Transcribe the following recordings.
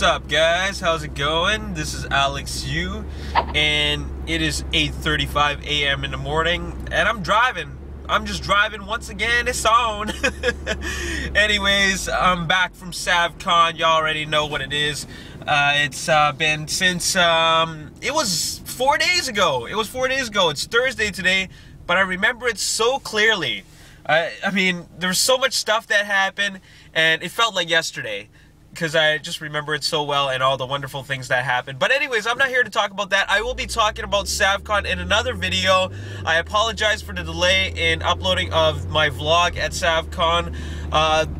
What's up, guys? How's it going? This is Alex Yu, and it is 8:35 a.m. in the morning, and I'm driving. I'm just driving once again. It's on. Anyways, I'm back from SavCon. Y'all already know what it is. It's been since it was 4 days ago. It's Thursday today, but I remember it so clearly. I mean, there's so much stuff that happened, and it felt like yesterday, because I just remember it so well and all the wonderful things that happened. But anyways, I'm not here to talk about that. I will be talking about SavCon in another video. I apologize for the delay in uploading of my vlog at SavCon.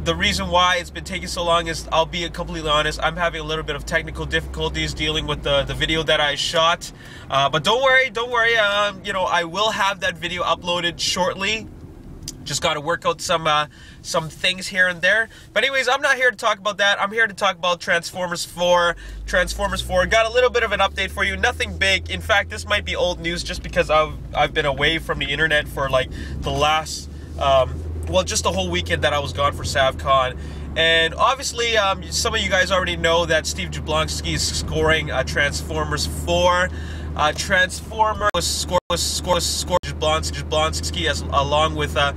The reason why it's been taking so long is, I'll be completely honest, I'm having a little bit of technical difficulties dealing with the video that I shot. But don't worry, you know, I will have that video uploaded shortly. Just got to work out some things here and there. But anyways, I'm not here to talk about that. I'm here to talk about Transformers 4. Transformers 4 got a little bit of an update for you. Nothing big. In fact, this might be old news just because I've been away from the internet for like the last, well, just the whole weekend that I was gone for SavCon. And obviously, some of you guys already know that Steve Jablonsky is scoring Transformers 4. Transformer was scored Jablonsky along with the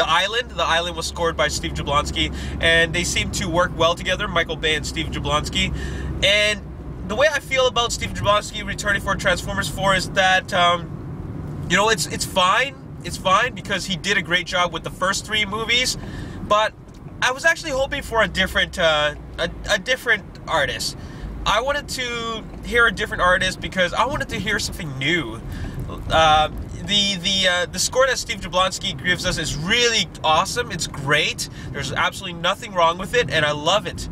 Island. The Island was scored by Steve Jablonsky, and they seem to work well together, Michael Bay and Steve Jablonsky. And the way I feel about Steve Jablonsky returning for Transformers 4 is that you know, it's fine. It's fine because he did a great job with the first 3 movies, but I was actually hoping for a different artist. I wanted to hear a different artist because I wanted to hear something new. The score that Steve Jablonsky gives us is really awesome. It's great. There's absolutely nothing wrong with it, and I love it.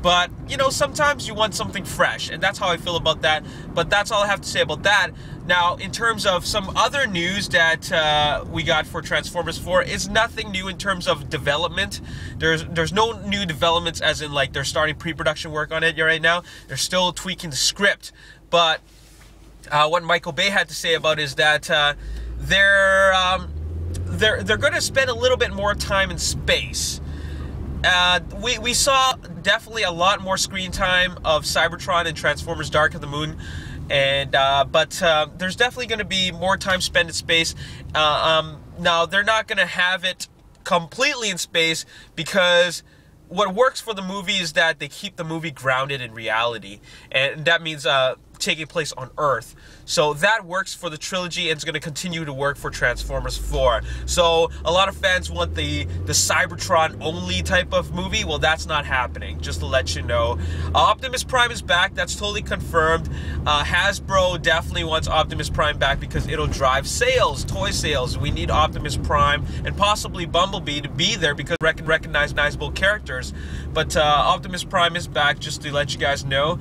But, you know, sometimes you want something fresh, and that's how I feel about that. But that's all I have to say about that. Now, in terms of some other news that we got for Transformers 4, it's nothing new in terms of development. There's no new developments as in, like, they're starting pre-production work on it right now. They're still tweaking the script. But what Michael Bay had to say about it is that they're going to spend a little bit more time in space. We saw definitely a lot more screen time of Cybertron and Transformers Dark of the Moon, and but there's definitely going to be more time spent in space. Now, they're not going to have it completely in space because what works for the movie is that they keep the movie grounded in reality, and that means taking place on Earth. So that works for the trilogy, and it's going to continue to work for Transformers 4. So a lot of fans want the Cybertron only type of movie. Well, that's not happening, just to let you know. Optimus Prime is back. That's totally confirmed. Hasbro definitely wants Optimus Prime back because it'll drive sales, toy sales. We need Optimus Prime and possibly Bumblebee to be there because recognizable characters. But Optimus Prime is back, just to let you guys know.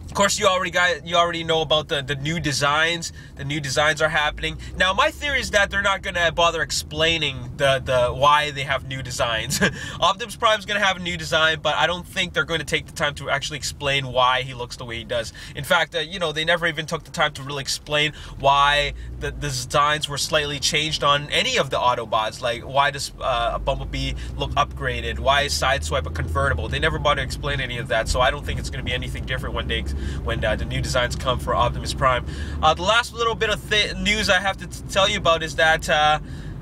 Of course, you already know about the new designs. The new designs are happening. Now, my theory is that they're not going to bother explaining the why they have new designs. Optimus Prime is going to have a new design, but I don't think they're going to take the time to actually explain why he looks the way he does. In fact, you know, they never even took the time to really explain why the designs were slightly changed on any of the Autobots. Like, why does Bumblebee look upgraded? Why is Sideswipe a convertible? They never bothered to explain any of that, so I don't think it's going to be anything different one day when the new designs come for Optimus Prime. The last little bit of news I have to tell you about is that,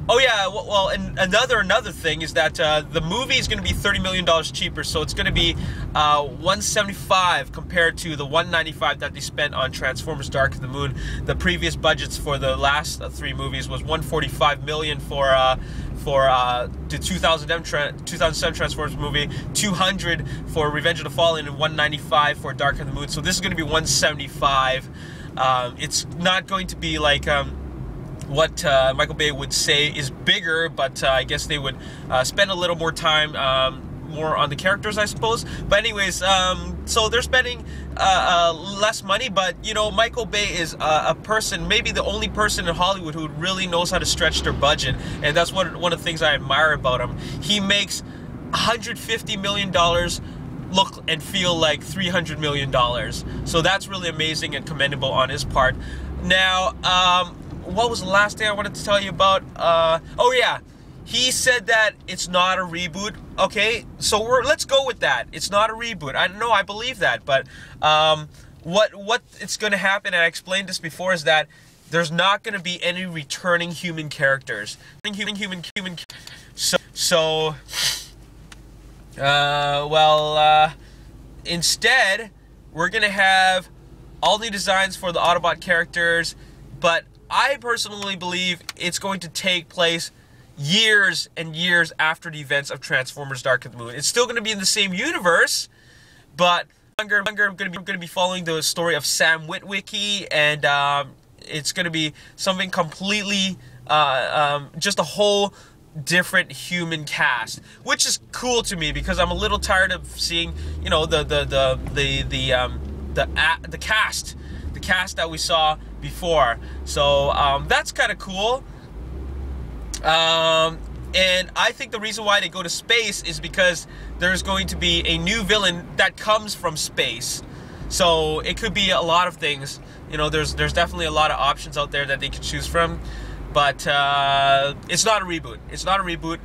oh yeah, well, and another thing is that the movie is going to be $30 million cheaper, so it's going to be $175 compared to the $195 that they spent on Transformers Dark of the Moon. The previous budgets for the last 3 movies was $145 million for the 2007 Transformers movie, $200 for Revenge of the Fallen, and $195 for Dark of the Moon. So this is going to be $175. It's not going to be like what Michael Bay would say is bigger, but I guess they would spend a little more time, more on the characters, I suppose. But anyways, so they're spending less money, but you know, Michael Bay is a person, maybe the only person in Hollywood who really knows how to stretch their budget, and that's one of the things I admire about him. He makes $150 million look and feel like $300 million. So that's really amazing and commendable on his part. Now, what was the last thing I wanted to tell you about? Oh yeah, he said that it's not a reboot. Okay, so let's go with that. It's not a reboot. I know, I believe that, but what it's going to happen, and I explained this before, is that there's not going to be any returning human characters. Instead, we're going to have all new designs for the Autobot characters, but I personally believe it's going to take place years and years after the events of Transformers Dark of the Moon. It's still going to be in the same universe, but I'm going to be following the story of Sam Witwicky, and it's going to be something completely, just a whole different human cast, which is cool to me because I'm a little tired of seeing, you know, the cast that we saw before. So that's kind of cool. And I think the reason why they go to space is because there's going to be a new villain that comes from space. So it could be a lot of things. You know, there's definitely a lot of options out there that they could choose from. But it's not a reboot. It's not a reboot.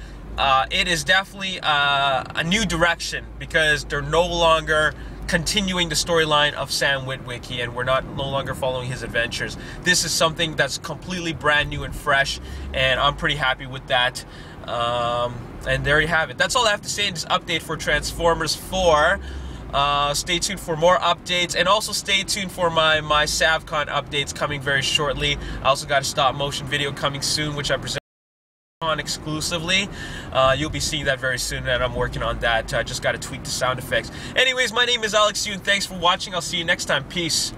It is definitely a new direction because they're no longer continuing the storyline of Sam Witwicky, and we're no longer following his adventures. This is something that's completely brand new and fresh, and I'm pretty happy with that. And there you have it. That's all I have to say in this update for Transformers 4. Stay tuned for more updates, and also stay tuned for my SavCon updates coming very shortly. I also got a stop motion video coming soon, which I present on exclusively. You'll be seeing that very soon, and I'm working on that. I just got to tweak the sound effects. Anyways, my name is Alex Yoon. Thanks for watching. I'll see you next time. Peace.